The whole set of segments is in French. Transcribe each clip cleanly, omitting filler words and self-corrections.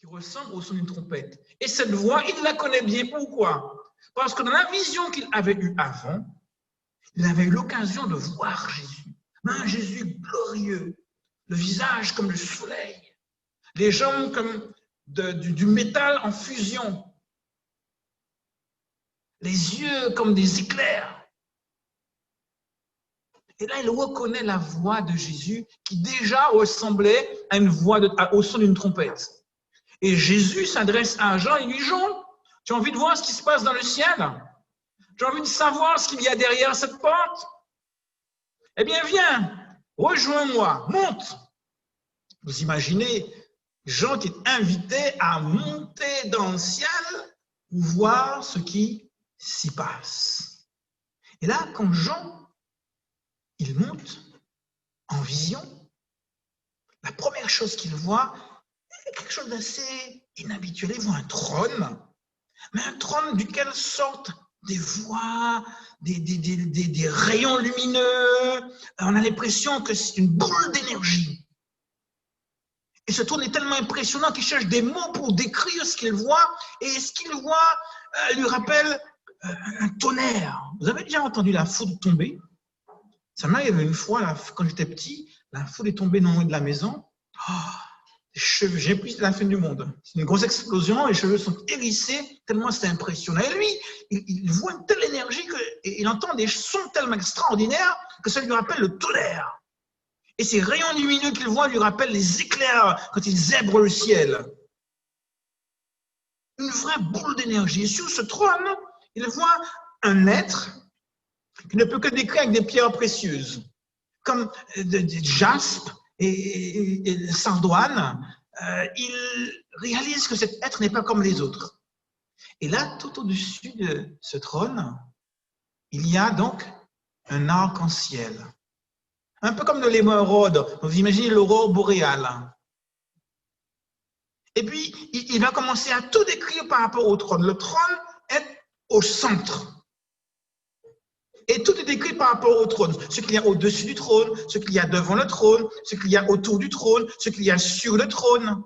qui ressemble au son d'une trompette. Et cette voix, il la connaît bien. Pourquoi? Parce que dans la vision qu'il avait eue avant, il avait eu l'occasion de voir Jésus. Un Jésus glorieux, le visage comme le soleil, les jambes comme du métal en fusion, les yeux comme des éclairs. Et là, il reconnaît la voix de Jésus qui déjà ressemblait à une voix au son d'une trompette. Et Jésus s'adresse à Jean et lui dit, Jean, tu as envie de voir ce qui se passe dans le ciel? Tu as envie de savoir ce qu'il y a derrière cette porte? Eh bien, viens, rejoins-moi, monte. Vous imaginez Jean qui est invité à monter dans le ciel pour voir ce qui s'y passe. Et là, quand Jean il monte en vision, la première chose qu'il voit est quelque chose d'assez inhabituel. Il voit un trône, mais un trône duquel sortent des voix, des rayons lumineux. On a l'impression que c'est une boule d'énergie. Et ce trône est tellement impressionnant qu'il cherche des mots pour décrire ce qu'il voit, et ce qu'il voit lui rappelle un tonnerre. Vous avez déjà entendu la foudre tomber? Ça m'arrive une fois, là, quand j'étais petit, la foudre est tombée non loin de la maison. Oh, j'ai pris la fin du monde. C'est une grosse explosion, les cheveux sont hérissés, tellement c'est impressionnant. Et lui, il voit une telle énergie qu'il entend des sons tellement extraordinaires que ça lui rappelle le tonnerre. Et ces rayons lumineux qu'il voit lui rappellent les éclairs quand ils zèbrent le ciel. Une vraie boule d'énergie. Et sur ce trône, il voit un être qui ne peut que décrire avec des pierres précieuses, comme des jaspe et sardoine. Il réalise que cet être n'est pas comme les autres. Et là, tout au-dessus de ce trône, il y a donc un arc-en-ciel. Un peu comme de l'émeraude. Vous imaginez l'aurore boréale. Et puis, il va commencer à tout décrire par rapport au trône. Le trône est au centre. Et tout est décrit par rapport au trône. Ce qu'il y a au-dessus du trône, ce qu'il y a devant le trône, ce qu'il y a autour du trône, ce qu'il y a sur le trône.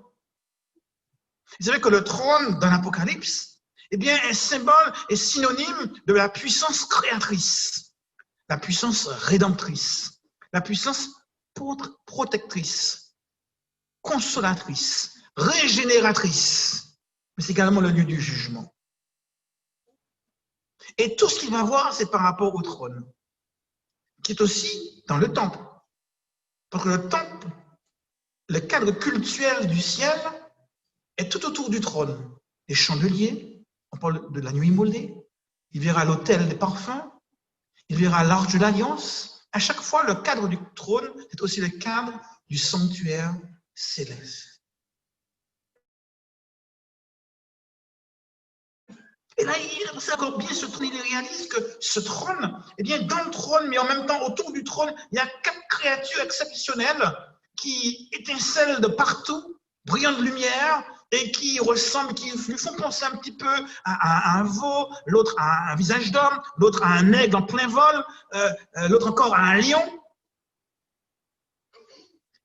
Vous savez que le trône dans l'Apocalypse, eh bien, est symbole et synonyme de la puissance créatrice, la puissance rédemptrice, la puissance protectrice, consolatrice, régénératrice. Mais c'est également le lieu du jugement. Et tout ce qu'il va voir, c'est par rapport au trône, qui est aussi dans le temple. Parce que le temple, le cadre cultuel du ciel, est tout autour du trône. Les chandeliers, on parle de la nuit immolée, il verra l'autel des parfums, il verra l'arche de l'alliance. À chaque fois, le cadre du trône, c'est aussi le cadre du sanctuaire céleste. Et là, il sait encore bien ce trône, il réalise que ce trône, eh bien, dans le trône, mais en même temps autour du trône, il y a 4 créatures exceptionnelles qui étincellent de partout, brillant de lumière, et qui ressemblent, qui lui font penser un petit peu à un veau, l'autre à un visage d'homme, l'autre à un aigle en plein vol, l'autre encore à un lion.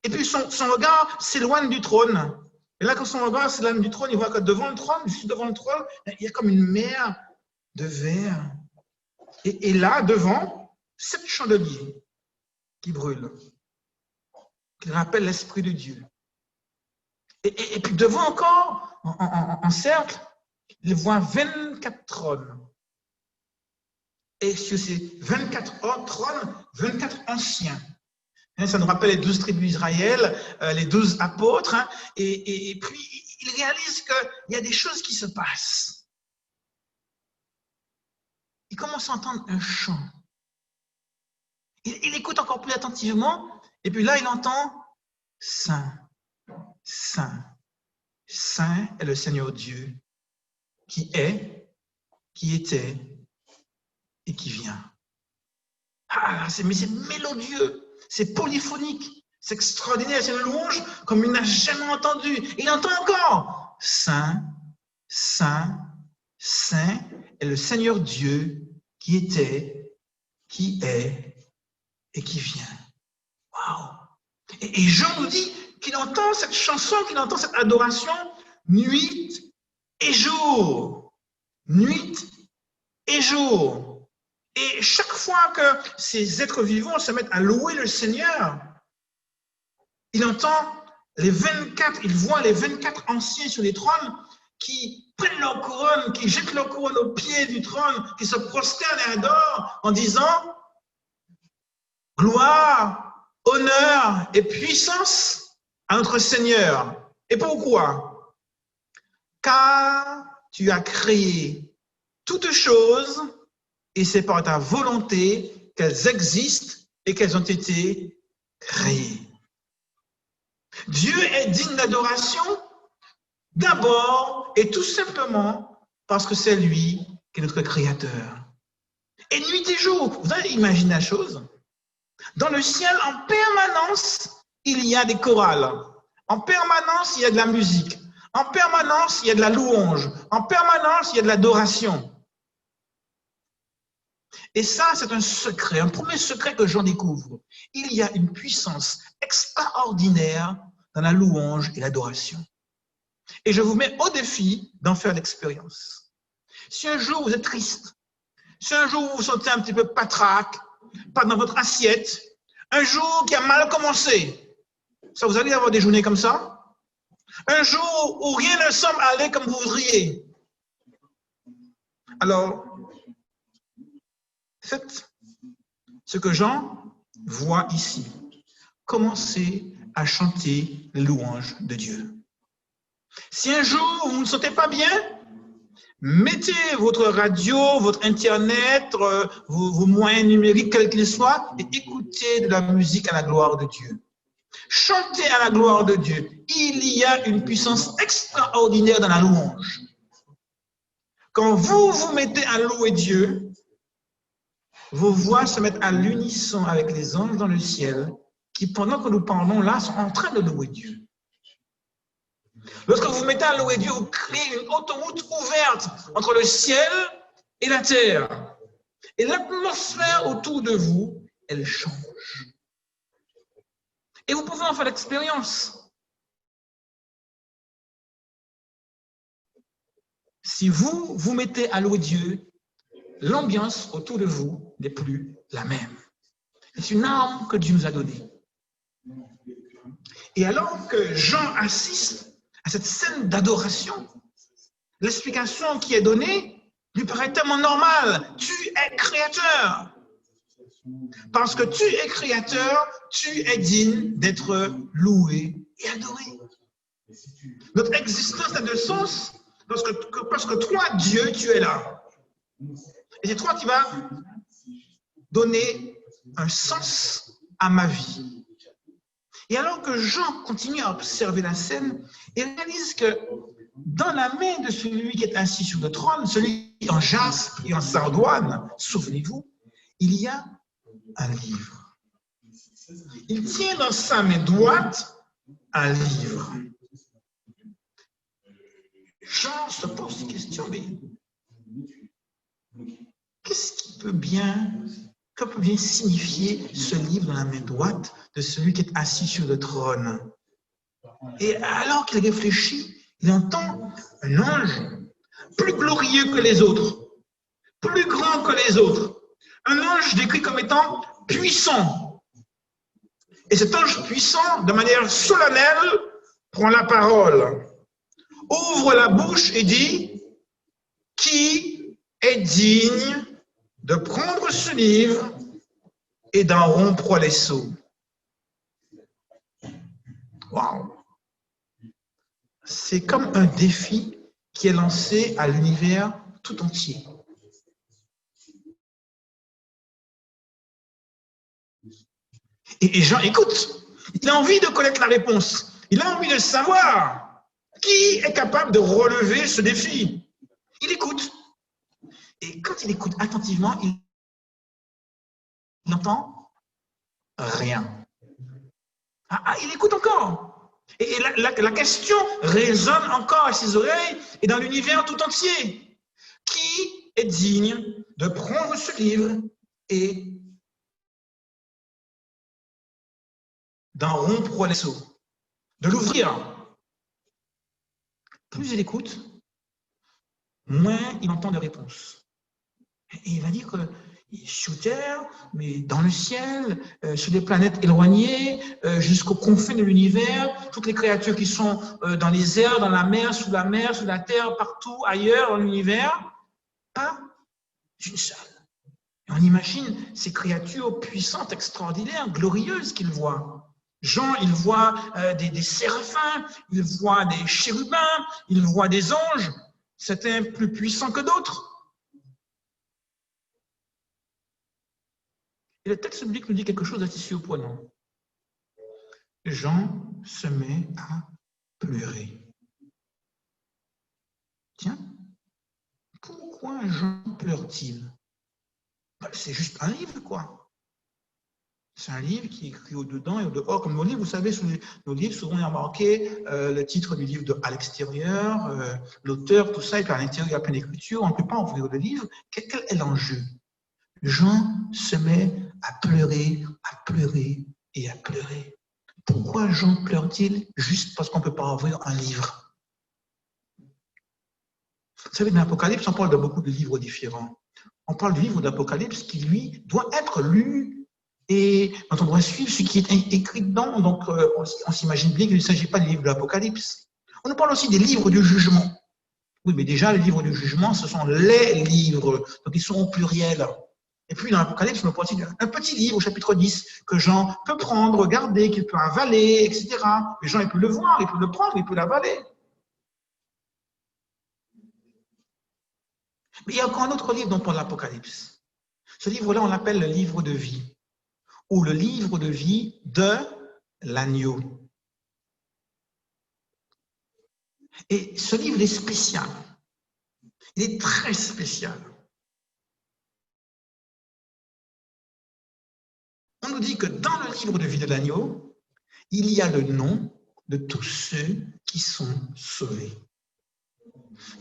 Et puis son regard s'éloigne du trône. Et là, quand son regard s'éloigne du trône, il voit que devant le trône, juste devant le trône, il y a comme une mer de verre. Et là, devant, 7 chandeliers qui brûlent, qui rappellent l'Esprit de Dieu. Et puis devant encore, en cercle, il voit 24 trônes. Et sur ces 24 trônes, 24 anciens. Ça nous rappelle les 12 tribus d'Israël, les 12 apôtres. Et puis, il réalise qu'il y a des choses qui se passent. Il commence à entendre un chant. Il écoute encore plus attentivement. Et puis là, il entend « Saint, Saint, Saint est le Seigneur Dieu, qui est, qui était et qui vient. » Ah, mais c'est mélodieux. C'est polyphonique, c'est extraordinaire, c'est une louange comme il n'a jamais entendu. Et il entend encore Saint, Saint, Saint est le Seigneur Dieu qui était, qui est et qui vient. Waouh! Et Jean nous dit qu'il entend cette chanson, qu'il entend cette adoration nuit et jour. Nuit et jour. Et chaque fois que ces êtres vivants se mettent à louer le Seigneur, il entend les 24, il voit les 24 anciens sur les trônes qui prennent leur couronne, qui jettent leur couronne au pied du trône, qui se prosternent et adorent en disant gloire, honneur et puissance à notre Seigneur. Et pourquoi? Car tu as créé toutes choses et c'est par ta volonté qu'elles existent et qu'elles ont été créées. Dieu est digne d'adoration d'abord et tout simplement parce que c'est lui qui est notre créateur. Et nuit et jour, vous avez imaginé la chose? Dans le ciel, en permanence, il y a des chorales. En permanence, il y a de la musique. En permanence, il y a de la louange. En permanence, il y a de l'adoration. Et ça, c'est un secret, un premier secret que j'en découvre. Il y a une puissance extraordinaire dans la louange et l'adoration. Et je vous mets au défi d'en faire l'expérience. Si un jour vous êtes triste, si un jour vous vous sentez un petit peu patraque, pas dans votre assiette, un jour qui a mal commencé, ça vous arrive d'avoir des journées comme ça? Un jour où rien ne semble aller comme vous voudriez. Alors, faites ce que Jean voit ici. Commencez à chanter les louanges de Dieu. Si un jour vous ne sentez pas bien, mettez votre radio, votre internet, vos moyens numériques, quels qu'ils soient, et écoutez de la musique à la gloire de Dieu. Chantez à la gloire de Dieu. Il y a une puissance extraordinaire dans la louange. Quand vous vous mettez à louer Dieu, vos voix se mettent à l'unisson avec les anges dans le ciel qui, pendant que nous parlons là, sont en train de louer Dieu. Lorsque vous vous mettez à louer Dieu, vous créez une autoroute ouverte entre le ciel et la terre. Et l'atmosphère autour de vous, elle change. Et vous pouvez en faire l'expérience. Si vous vous mettez à louer Dieu, l'ambiance autour de vous n'est plus la même. C'est une arme que Dieu nous a donnée. Et alors que Jean assiste à cette scène d'adoration, l'explication qui est donnée lui paraît tellement normale. Tu es créateur. Parce que tu es créateur, tu es digne d'être loué et adoré. Notre existence a de sens parce que toi, Dieu, tu es là. Et c'est toi qui vas donner un sens à ma vie. Et alors que Jean continue à observer la scène, il réalise que dans la main de celui qui est assis sur le trône, celui en jaspe et en sardoine, souvenez-vous, il y a un livre. Il tient dans sa main droite un livre. Jean se pose une question, mais qu'est-ce qui peut bien signifier ce livre dans la main droite de celui qui est assis sur le trône? Et alors qu'il réfléchit, il entend un ange plus glorieux que les autres, plus grand que les autres. Un ange décrit comme étant puissant. Et cet ange puissant, de manière solennelle, prend la parole, ouvre la bouche et dit « Qui est digne de prendre ce livre et d'en rompre les sceaux ?» Waouh! C'est comme un défi qui est lancé à l'univers tout entier. Et Jean écoute, il a envie de connaître la réponse. Il a envie de savoir qui est capable de relever ce défi. Il écoute. Et quand il écoute attentivement, il n'entend rien. Il écoute encore. Et la question résonne encore à ses oreilles et dans l'univers tout entier. Qui est digne de prendre ce livre et d'en rompre les sceaux, de l'ouvrir? plus il écoute, moins il entend de réponses. Et il va dire que sur Terre, mais dans le ciel, sur des planètes éloignées, jusqu'aux confins de l'univers, toutes les créatures qui sont dans les airs, dans la mer, sous la terre, partout ailleurs dans l'univers, pas une seule. Et on imagine ces créatures puissantes, extraordinaires, glorieuses qu'il voit. Jean, il voit des séraphins, il voit des chérubins, il voit des anges, certains plus puissants que d'autres. Et le texte biblique nous dit quelque chose d'assez surprenant. Jean se met à pleurer. Tiens, pourquoi Jean pleure-t-il? C'est juste un livre, quoi. C'est un livre qui est écrit au-dedans et au-dehors. Comme nos livres, vous savez, sur nos livres, souvent il y a marqué le titre du livre à l'extérieur, l'auteur, tout ça, et puis à l'intérieur, il y a plein d'écritures. On ne peut pas ouvrir le livre. Quel est l'enjeu? Jean se met à pleurer et à pleurer. Pourquoi Jean pleure-t-il? Juste parce qu'on ne peut pas ouvrir un livre. Vous savez, dans l'Apocalypse, on parle de beaucoup de livres différents. On parle du livre d'Apocalypse qui, lui, doit être lu et dont on doit suivre ce qui est écrit dedans. Donc, on s'imagine bien qu'il ne s'agit pas du livre de l'Apocalypse. On nous parle aussi des livres du jugement. Oui, mais déjà, les livres du jugement, ce sont les livres. Donc, ils sont au pluriel. Et puis, dans l'Apocalypse, on nous parle aussi d'un petit livre au chapitre 10 que Jean peut prendre, regarder, qu'il peut avaler, etc. Mais Jean, il peut le voir, il peut le prendre, il peut l'avaler. Mais il y a encore un autre livre dont parle l'Apocalypse. Ce livre-là, on l'appelle le livre de vie, ou le livre de vie de l'agneau. Et ce livre est spécial. Il est très spécial. On nous dit que dans le livre de vie de l'agneau, il y a le nom de tous ceux qui sont sauvés.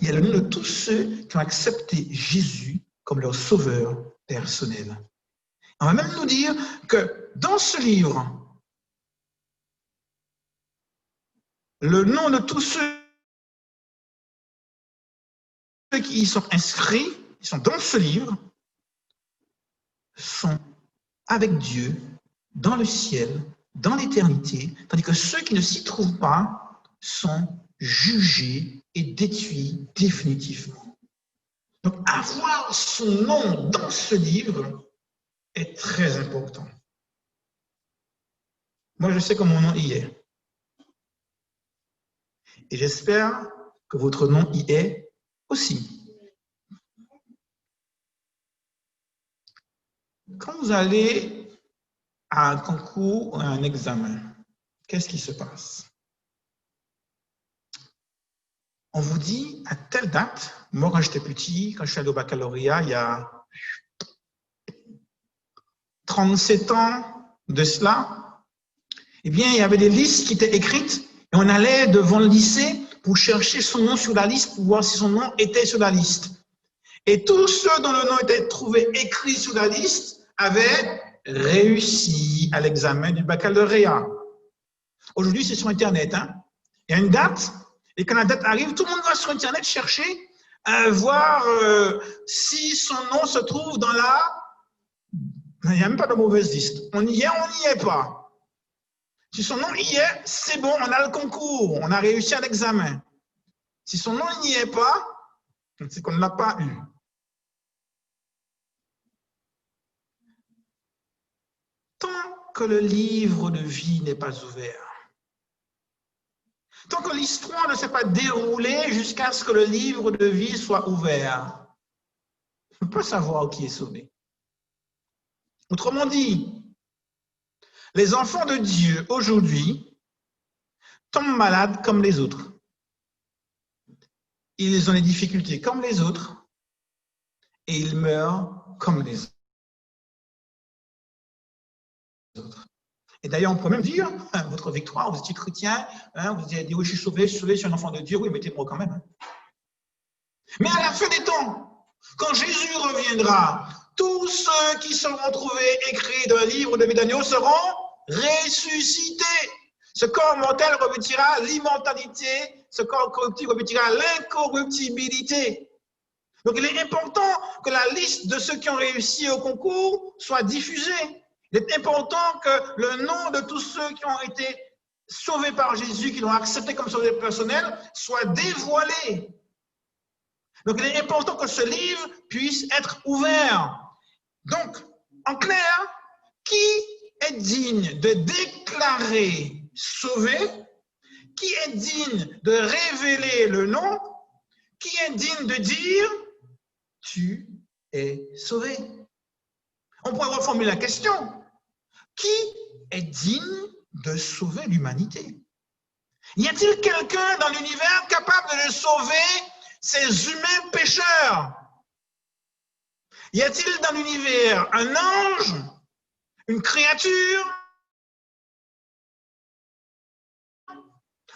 Il y a le nom de tous ceux qui ont accepté Jésus comme leur sauveur personnel. On va même nous dire que dans ce livre, le nom de tous ceux qui y sont inscrits, qui sont dans ce livre, sont avec Dieu dans le ciel, dans l'éternité, tandis que ceux qui ne s'y trouvent pas sont jugés et détruits définitivement. Donc, avoir son nom dans ce livre est très important. Moi, je sais que mon nom y est. Et j'espère que votre nom y est aussi. Quand vous allez à un concours ou à un examen, qu'est-ce qui se passe? On vous dit, à telle date, moi quand j'étais petit, quand je suis allé au baccalauréat, il y a 37 ans de cela, eh bien, il y avait des listes qui étaient écrites et on allait devant le lycée pour chercher son nom sur la liste, pour voir si son nom était sur la liste. Et tous ceux dont le nom était trouvé écrit sur la liste avaient réussi à l'examen du baccalauréat. Aujourd'hui, c'est sur Internet. Hein? Il y a une date, et quand la date arrive, tout le monde va sur Internet chercher à voir si son nom se trouve dans la... Il n'y a même pas de mauvaise liste. On y est, on n'y est pas. Si son nom y est, c'est bon, on a le concours, on a réussi à l'examen. Si son nom n'y est pas, c'est qu'on ne l'a pas eu. Tant que le livre de vie n'est pas ouvert, tant que l'histoire ne s'est pas déroulée jusqu'à ce que le livre de vie soit ouvert, on ne peut pas savoir qui est sauvé. Autrement dit, les enfants de Dieu aujourd'hui tombent malades comme les autres. Ils ont des difficultés comme les autres et ils meurent comme les autres. Et d'ailleurs, on peut même dire, votre victoire, vous étiez chrétien, hein, vous avez dit, oui, je suis sauvé, je suis un enfant de Dieu, oui, mettez-moi quand même. Hein. Mais à la fin des temps, quand Jésus reviendra, tous ceux qui seront trouvés écrits dans le livre de vie d'agneau seront ressuscités. Ce corps mortel revêtira l'immortalité, ce corps corruptible revêtira l'incorruptibilité. Donc, il est important que la liste de ceux qui ont réussi au concours soit diffusée. Il est important que le nom de tous ceux qui ont été sauvés par Jésus, qui l'ont accepté comme sauveur personnel, soit dévoilé. Donc, il est important que ce livre puisse être ouvert. Donc, en clair, qui est digne de déclarer sauvé? Qui est digne de révéler le nom? Qui est digne de dire tu es sauvé? On pourrait reformuler la question. Qui est digne de sauver l'humanité? Y a-t-il quelqu'un dans l'univers capable de sauver ces humains pécheurs? Y a-t-il dans l'univers un ange, une créature,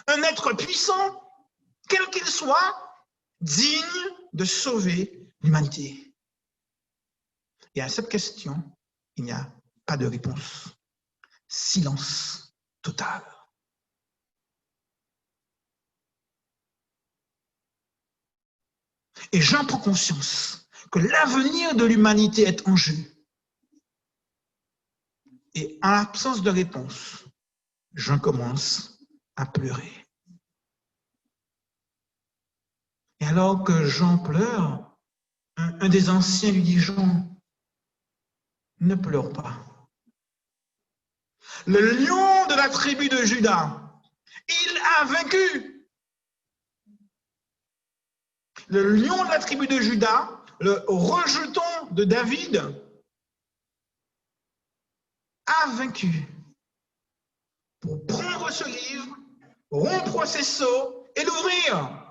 un être puissant, quel qu'il soit, digne de sauver l'humanité? Et à cette question, il n'y a pas de réponse. Silence total. Et Jean prend conscience que l'avenir de l'humanité est en jeu. Et en l'absence de réponse, Jean commence à pleurer. Et alors que Jean pleure, un des anciens lui dit, Jean, ne pleure pas. Le lion de la tribu de Juda, il a vaincu. Le lion de la tribu de Juda, le rejeton de David, a vaincu. Pour prendre ce livre, rompre ses sceaux et l'ouvrir.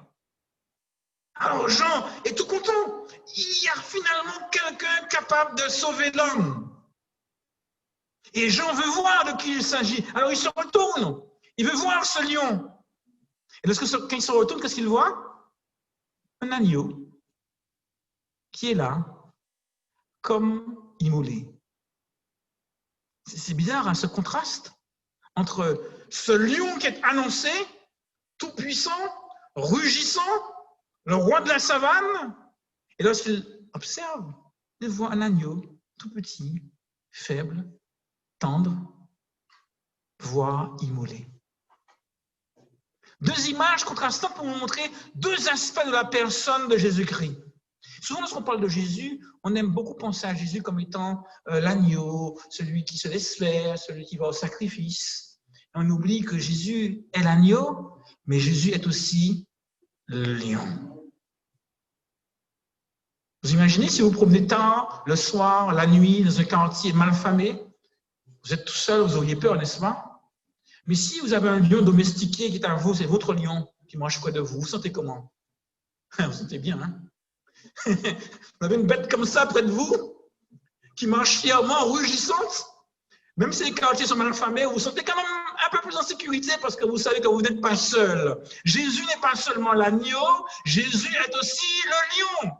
Alors Jean est tout content. Il y a finalement quelqu'un capable de sauver l'homme. Et Jean veut voir de qui il s'agit. Alors il se retourne. Il veut voir ce lion. Et quand il se retourne, qu'est-ce qu'il voit? Un agneau qui est là, comme immolé. C'est bizarre, hein, ce contraste entre ce lion qui est annoncé, tout puissant, rugissant, le roi de la savane, et lorsqu'il observe, il voit un agneau tout petit, faible, tendre, voire immolé. Deux images contrastantes pour vous montrer deux aspects de la personne de Jésus-Christ. Souvent, lorsqu'on parle de Jésus, on aime beaucoup penser à Jésus comme étant l'agneau, celui qui se laisse faire, celui qui va au sacrifice. Et on oublie que Jésus est l'agneau, mais Jésus est aussi le lion. Vous imaginez si vous promenez tard, le soir, la nuit, dans un quartier malfamé, vous êtes tout seul, vous auriez peur, n'est-ce pas? Mais si vous avez un lion domestiqué qui est à vous, c'est votre lion qui mange près de vous, vous sentez comment? Vous sentez bien, hein? Vous avez une bête comme ça près de vous, qui mange fièrement, rugissante. Même si les quartiers sont malfamés, vous vous sentez quand même un peu plus en sécurité parce que vous savez que vous n'êtes pas seul. Jésus n'est pas seulement l'agneau, Jésus est aussi le lion.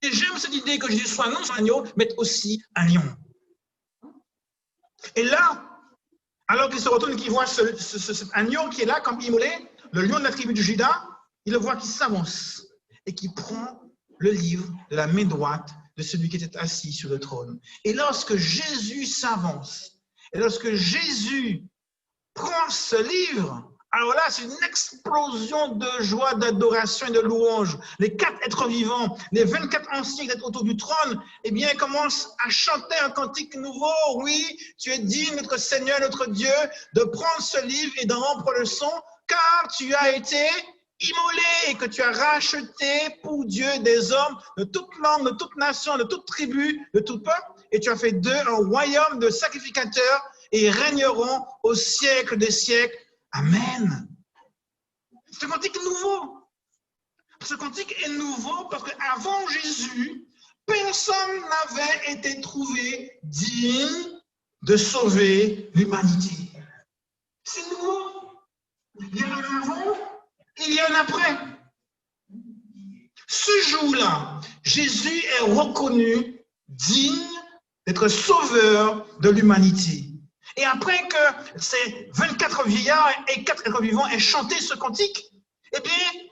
Et j'aime cette idée que Jésus soit non seulement un agneau, mais aussi un lion. Et là, alors qu'il se retourne, qu'il voit cet agneau qui est là comme immolé, le lion de la tribu de Juda, il le voit qui s'avance et qui prend le livre de la main droite de celui qui était assis sur le trône. Et lorsque Jésus s'avance, et lorsque Jésus prend ce livre, alors là, c'est une explosion de joie, d'adoration et de louange. Les 4 êtres vivants, les 24 anciens qui étaient autour du trône, eh bien, commencent à chanter un cantique nouveau. Oui, tu es digne, notre Seigneur, notre Dieu, de prendre ce livre et d'en rompre le son, car tu as été immolé et que tu as racheté pour Dieu des hommes de toute langue, de toute nation, de toute tribu, de tout peuple, et tu as fait d'eux un royaume de sacrificateurs et ils régneront au siècle des siècles. Amen. Ce cantique est nouveau. Ce cantique est nouveau parce qu'avant Jésus, personne n'avait été trouvé digne de sauver l'humanité. C'est nouveau. Il y a un avant, il y a un après. Ce jour-là, Jésus est reconnu digne d'être sauveur de l'humanité. Et après que ces 24 vieillards et 4 êtres vivants aient chanté ce cantique, eh bien,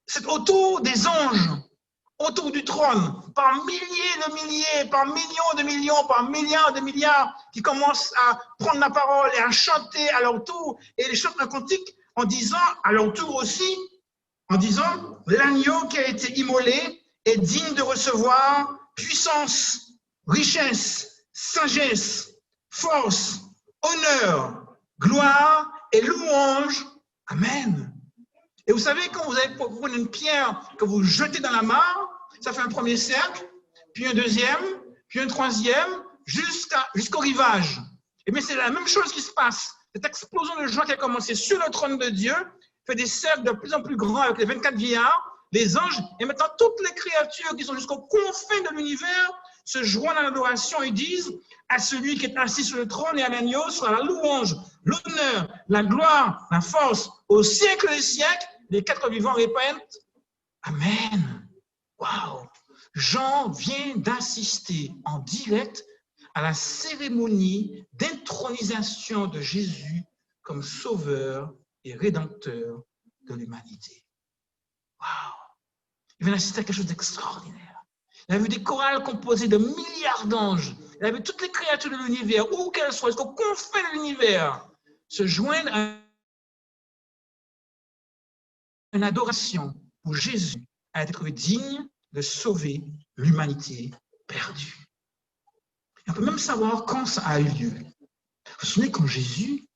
c'est autour des anges, autour du trône, par milliers de milliers, par millions de millions, par milliards de milliards, qui commencent à prendre la parole et à chanter à leur tour, et ils chantent un cantique en disant à leur tour aussi, en disant, l'agneau qui a été immolé est digne de recevoir puissance, richesse, sagesse, force, honneur, gloire et louange. Amen. Et vous savez, quand vous avez pour une pierre que vous jetez dans la mare, ça fait un premier cercle, puis un deuxième, puis un troisième, jusqu'au rivage. Et bien, c'est la même chose qui se passe. Cette explosion de joie qui a commencé sur le trône de Dieu fait des cercles de plus en plus grands avec les 24 vieillards, les anges, et maintenant toutes les créatures qui sont jusqu'aux confins de l'univers se joignent à l'adoration et disent à celui qui est assis sur le trône et à l'agneau soit la louange, l'honneur, la gloire, la force, au siècle des siècles. Les 4 vivants répètent Amen. Waouh! Jean vient d'assister en direct à la cérémonie d'intronisation de Jésus comme sauveur et rédempteur de l'humanité. Waouh! Il vient d'assister à quelque chose d'extraordinaire. Il a vu des chorales composées de milliards d'anges. Il a vu toutes les créatures de l'univers, où qu'elles soient, jusqu'au confins de l'univers, se joindre à une adoration où Jésus a été trouvé digne de sauver l'humanité perdue. Et on peut même savoir quand ça a eu lieu. Vous vous souvenez quand Jésus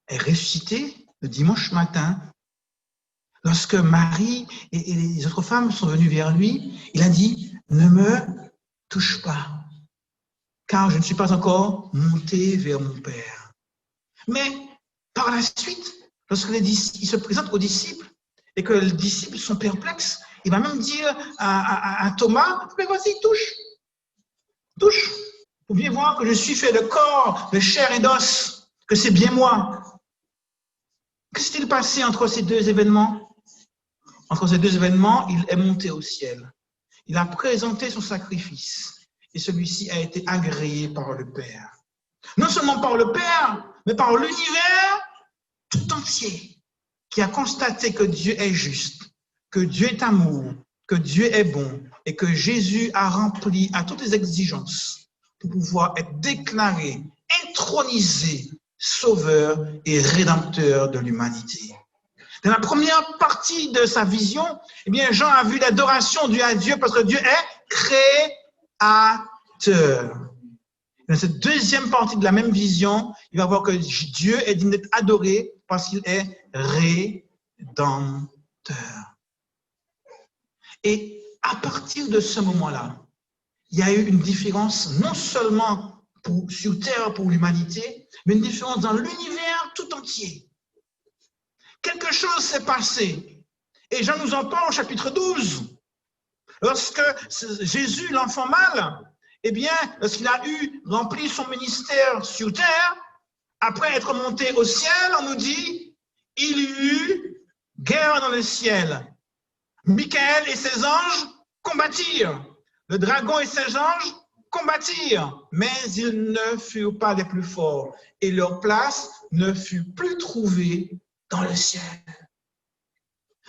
est ressuscité le dimanche matin, lorsque Marie et les autres femmes sont venues vers lui, il a dit « Ne me touche pas, car je ne suis pas encore monté vers mon Père. » Mais par la suite, lorsque il se présente aux disciples et que les disciples sont perplexes, il va même dire à Thomas, mais vas-y, touche. Touche. Vous pouvez voir que je suis fait de corps, de chair et d'os, que c'est bien moi. Que s'est-il passé entre ces deux événements? Entre ces deux événements, il est monté au ciel. Il a présenté son sacrifice et celui-ci a été agréé par le Père. Non seulement par le Père, mais par l'univers tout entier qui a constaté que Dieu est juste, que Dieu est amour, que Dieu est bon et que Jésus a rempli à toutes les exigences pour pouvoir être déclaré, intronisé, sauveur et rédempteur de l'humanité. Dans la première partie de sa vision, eh bien, Jean a vu l'adoration due à Dieu parce que Dieu est créateur. Dans cette deuxième partie de la même vision, il va voir que Dieu est digne d'être adoré parce qu'il est rédempteur. Et à partir de ce moment-là, il y a eu une différence non seulement sur Terre pour l'humanité, mais une différence dans l'univers tout entier. Quelque chose s'est passé. Et Jean nous en parle au chapitre 12. Lorsque Jésus, l'enfant mâle, eh bien, lorsqu'il a rempli son ministère sur terre, après être monté au ciel, on nous dit, il y eut guerre dans le ciel. Michael et ses anges combattirent. Le dragon et ses anges combattirent, mais ils ne furent pas les plus forts et leur place ne fut plus trouvée dans le ciel.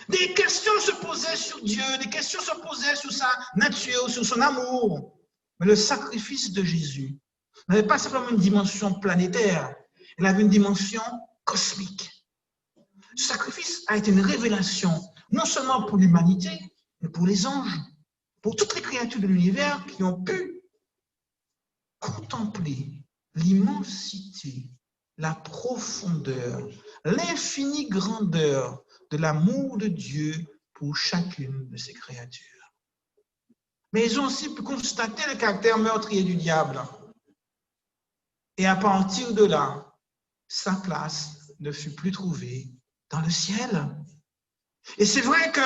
Des questions se posaient sur Dieu, des questions se posaient sur sa nature, sur son amour. Mais le sacrifice de Jésus n'avait pas simplement une dimension planétaire, il avait une dimension cosmique. Ce sacrifice a été une révélation, non seulement pour l'humanité, mais pour les anges, pour toutes les créatures de l'univers qui ont pu contempler l'immensité, la profondeur, l'infinie grandeur de l'amour de Dieu pour chacune de ses créatures. Mais ils ont aussi pu constater le caractère meurtrier du diable. Et à partir de là, sa place ne fut plus trouvée dans le ciel. Et c'est vrai que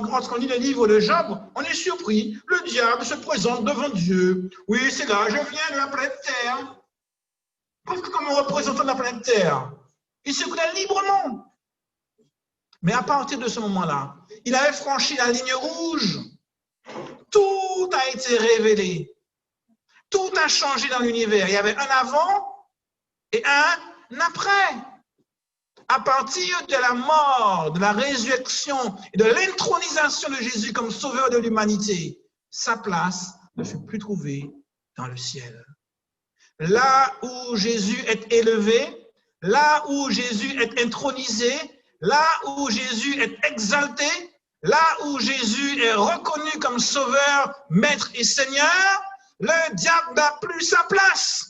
lorsqu'on lit le livre de Job, on est surpris. Le diable se présente devant Dieu. Oui, c'est là, je viens de la planète Terre. Parce que comme représentant de la planète Terre, il circulait librement. Mais à partir de ce moment-là, il avait franchi la ligne rouge. Tout a été révélé. Tout a changé dans l'univers. Il y avait un avant et un après. À partir de la mort, de la résurrection et de l'intronisation de Jésus comme sauveur de l'humanité, sa place ne fut plus trouvée dans le ciel. Là où Jésus est élevé, là où Jésus est intronisé, là où Jésus est exalté, là où Jésus est reconnu comme sauveur, maître et seigneur, le diable n'a plus sa place.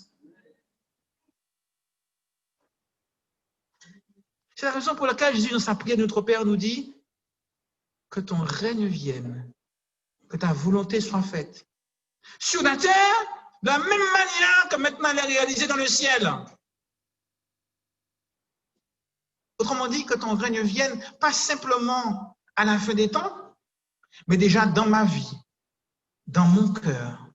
C'est la raison pour laquelle Jésus, dans sa prière de notre Père, nous dit que ton règne vienne, que ta volonté soit faite sur la terre, de la même manière que maintenant elle est réalisée dans le ciel. Autrement dit, que ton règne vienne, pas simplement à la fin des temps, mais déjà dans ma vie, dans mon cœur.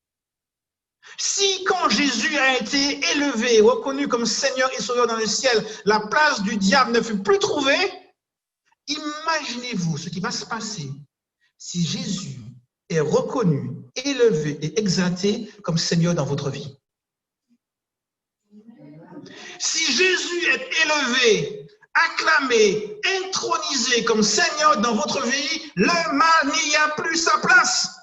Si quand Jésus a été élevé, reconnu comme Seigneur et Sauveur dans le ciel, la place du diable ne fut plus trouvée, imaginez-vous ce qui va se passer si Jésus est reconnu, élevé et exalté comme Seigneur dans votre vie. Si Jésus est élevé, acclamé, intronisé comme Seigneur dans votre vie, le mal n'y a plus sa place.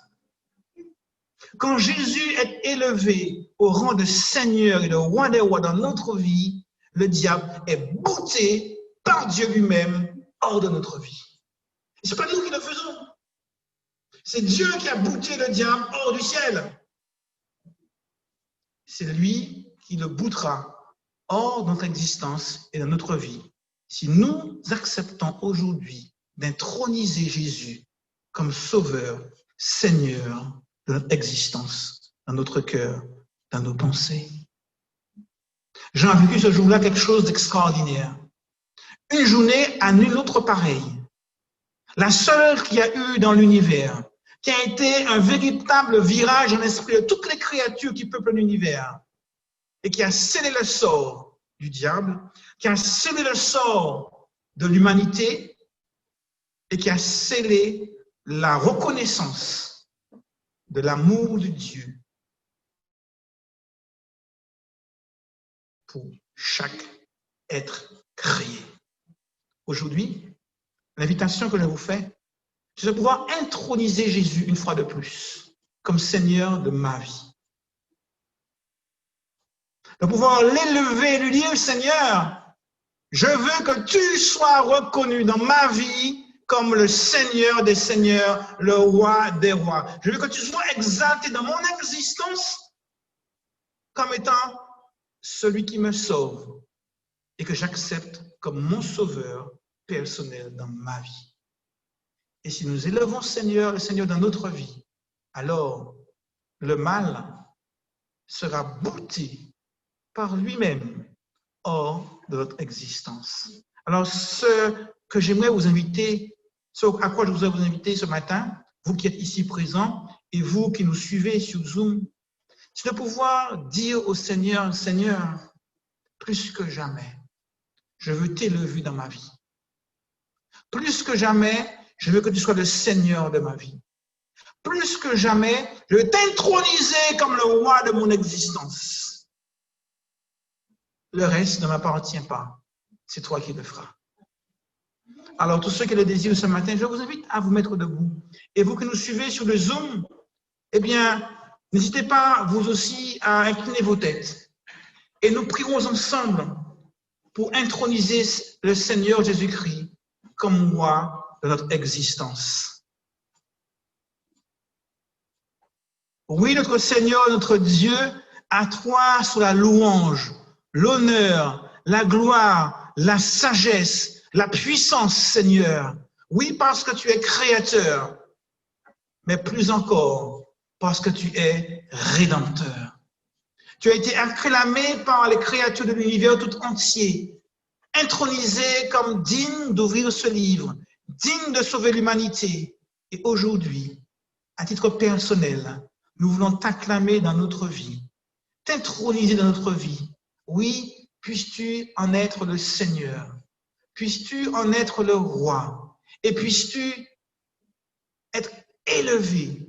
Quand Jésus est élevé au rang de Seigneur et de roi des rois dans notre vie, le diable est bouté par Dieu lui-même hors de notre vie. Ce n'est pas nous qui le faisons. C'est Dieu qui a bouté le diable hors du ciel. C'est lui qui le boutera hors de notre existence et de notre vie. Si nous acceptons aujourd'hui d'introniser Jésus comme Sauveur, Seigneur de notre existence, dans notre cœur, dans nos pensées. J'ai vécu ce jour-là quelque chose d'extraordinaire. Une journée à nulle autre pareille. La seule qu'il y a eu dans l'univers, qui a été un véritable virage en l'esprit de toutes les créatures qui peuplent l'univers et qui a scellé le sort du diable, qui a scellé le sort de l'humanité et qui a scellé la reconnaissance de l'amour de Dieu pour chaque être créé. Aujourd'hui, l'invitation que je vous fais, c'est de pouvoir introniser Jésus une fois de plus comme Seigneur de ma vie. De pouvoir l'élever et lui dire, Seigneur, je veux que tu sois reconnu dans ma vie comme le Seigneur des Seigneurs, le Roi des Rois. Je veux que tu sois exalté dans mon existence comme étant celui qui me sauve et que j'accepte comme mon sauveur personnel dans ma vie. Et si nous élevons le Seigneur dans notre vie, alors le mal sera bouté par lui-même hors de notre existence. Alors, ce que j'aimerais vous inviter, ce à quoi je voudrais vous inviter ce matin, vous qui êtes ici présents et vous qui nous suivez sur Zoom, c'est de pouvoir dire au Seigneur, Seigneur, plus que jamais, je veux t'élever dans ma vie. Plus que jamais, je veux que tu sois le Seigneur de ma vie. Plus que jamais, je veux t'introniser comme le roi de mon existence. Le reste ne m'appartient pas. C'est toi qui le feras. Alors, tous ceux qui le désirent ce matin, je vous invite à vous mettre debout. Et vous qui nous suivez sur le Zoom, eh bien, n'hésitez pas, vous aussi, à incliner vos têtes. Et nous prierons ensemble pour introniser le Seigneur Jésus-Christ comme roi de notre existence. Oui, notre Seigneur, notre Dieu, à toi soit la louange, l'honneur, la gloire, la sagesse, la puissance, Seigneur. Oui, parce que tu es créateur, mais plus encore, parce que tu es rédempteur. Tu as été acclamé par les créatures de l'univers tout entier, intronisé comme digne d'ouvrir ce livre, digne de sauver l'humanité. Et aujourd'hui, à titre personnel, nous voulons t'acclamer dans notre vie, t'introniser dans notre vie. Oui, puisses-tu en être le Seigneur, puisses-tu en être le roi, et puisses-tu être élevé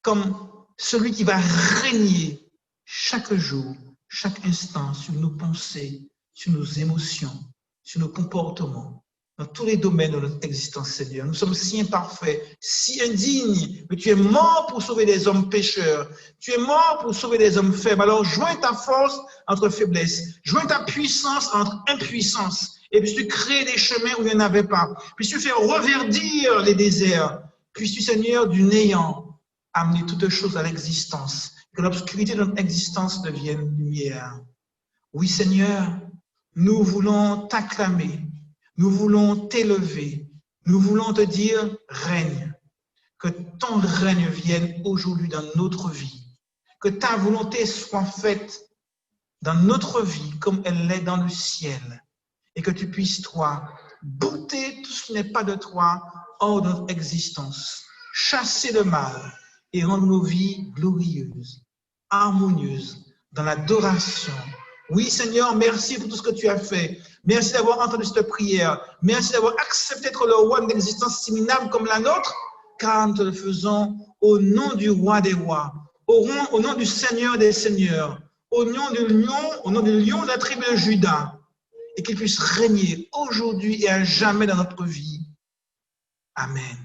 comme celui qui va régner chaque jour, chaque instant sur nos pensées, sur nos émotions, sur nos comportements, dans tous les domaines de notre existence, Seigneur. Nous sommes si imparfaits, si indignes, mais tu es mort pour sauver des hommes pécheurs. Tu es mort pour sauver des hommes faibles. Alors, joins ta force entre faiblesse, joins ta puissance entre impuissance, et puis tu crées des chemins où il n'y en avait pas. Puis tu fais reverdir les déserts. Puis tu, Seigneur, du néant, amener toutes choses à l'existence. Que l'obscurité de notre existence devienne lumière. Oui, Seigneur, nous voulons t'acclamer. Nous voulons t'élever. Nous voulons te dire, règne. Que ton règne vienne aujourd'hui dans notre vie. Que ta volonté soit faite dans notre vie comme elle l'est dans le ciel. Et que tu puisses, toi, bouter tout ce qui n'est pas de toi hors de notre existence. Chasser le mal et rendre nos vies glorieuses, harmonieuses, dans l'adoration. Oui, Seigneur, merci pour tout ce que tu as fait. Merci d'avoir entendu cette prière. Merci d'avoir accepté d'être le roi d'une existence si minable comme la nôtre, car nous te le faisons au nom du roi des rois, au nom du Seigneur des seigneurs, au nom du lion de la tribu de Juda, et qu'il puisse régner aujourd'hui et à jamais dans notre vie. Amen.